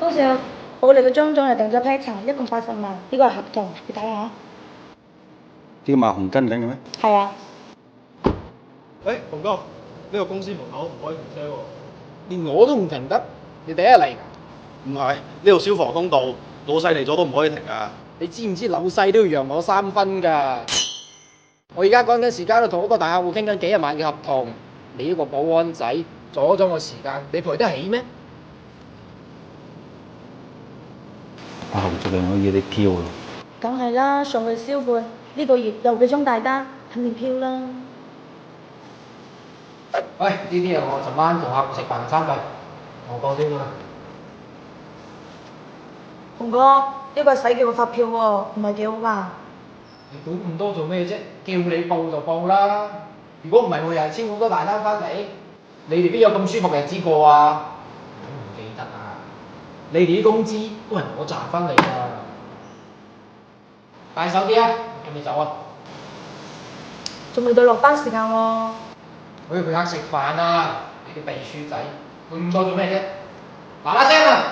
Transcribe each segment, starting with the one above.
多謝我哋嘅張總係訂咗批茶，一共80萬，呢個係合同，你睇下。呢個賣紅巾緊嘅咩？係啊。喂，洪哥，呢個公司門口唔可以停車喎。連我都唔停得，你第一嚟㗎？唔係，呢度消防通道，老細嚟咗都唔可以停啊！你知唔知老細都要讓我3分㗎？我而家趕緊時間度同嗰個大客戶傾緊幾十萬嘅合同，你呢個保安仔阻咗我時間，你賠得起咩？後續嘅我要你飄咯。梗係啦，上去銷冠，呢個月又幾宗大單，肯定飄啦。喂，呢啲係我尋晚同客戶食飯嘅餐費，我講先啦。洪哥，呢個係洗叫嘅發票喎，唔係幾好㗎。你管咁多做咩啫？叫你報就報啦。如果唔係，我又係簽好多大單翻嚟，你哋邊有咁舒服嘅日子過啊？我唔記得啊！你哋啲工資都係我賺翻嚟㗎。快手啲啊！叫你走啊！仲未到落班時間喎。我要陪客食飯啊！你啲秘書仔，管咁多做咩啫？嗱嗱聲啊！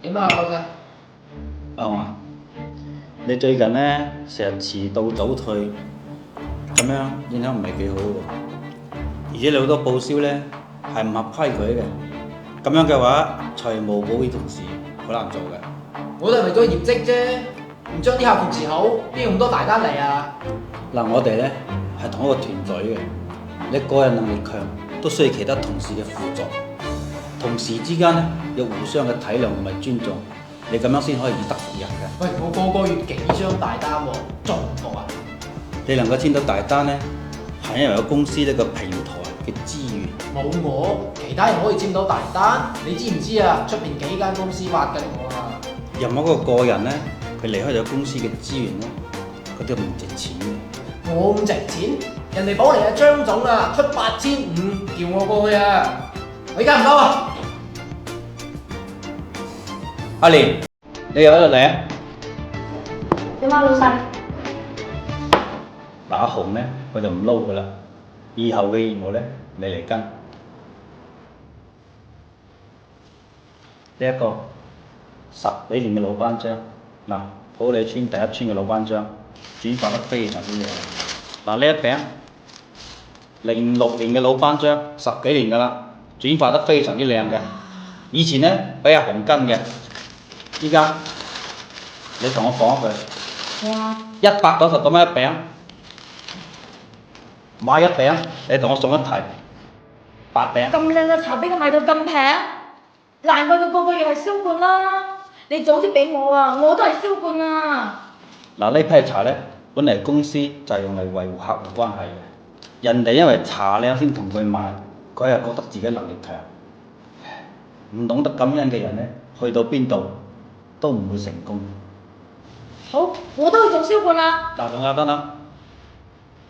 點啊，老細？阿紅啊，你最近咧成日遲到早退，咁樣影響唔係幾好喎。而且你好多報銷咧係唔合規矩嘅，咁樣嘅話，財務保險同事好難做嘅。我都係為咗業績啫，唔將啲客服治好，邊咁多大單嚟啊？嗱，我哋咧係同一個團隊嘅，你個人能力強，都需要其他同事嘅輔助。同事之間咧要互相嘅體諒同埋尊重，你咁樣先可以以德服人嘅。喂，我個個月幾張大單喎，做唔做啊？你能夠簽到大單咧，係因為有公司呢個平台嘅資源。冇我，其他人可以簽到大單，你知唔知啊？出邊幾間公司挖緊我啊！任何一個人咧，佢離開咗公司嘅資源咧，佢都唔值錢嘅。我咁值錢，人哋保嚟啊張總啊，出8500叫我過去啊！我而家唔嬲啊！阿蓮，你又喺度嚟啊？點啊，老細？嗱，阿紅咧，佢就唔撈噶啦，以後嘅業務咧，你嚟跟。呢一個10幾年嘅老班章，嗱，普利村第一村嘅老班章，轉發得非常之靚。嗱，呢一餅06年嘅老班章，10幾年噶啦，轉發得非常之靚嘅。以前咧俾阿紅跟嘅，依家你同我講一句。係啊。 190咁樣一餅，買一餅，你同我送一提8餅。咁靚嘅茶俾佢賣到咁平，難怪佢個個月係銷冠啦。你早啲俾我啊，我都係銷冠啊。嗱，呢批茶咧，本嚟公司就係用嚟維護客戶關係嘅。人哋因為茶靚先同佢買，佢係覺得自己能力強。唔懂得感恩嘅人咧，去到邊度都唔會成功。好，我都去做銷冠啦。嗱，仲有得啦，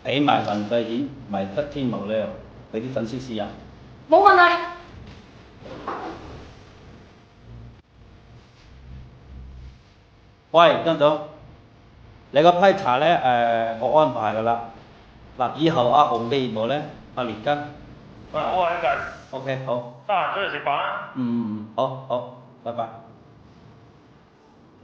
俾埋運費錢，咪得天無量，俾啲粉絲試下。冇問題。喂，張總，你嗰批茶咧我安排㗎啦。嗱，以後阿紅嘅業務咧，阿連根。好啊，一陣。OK，好。得閒出嚟食飯啦。好，拜拜。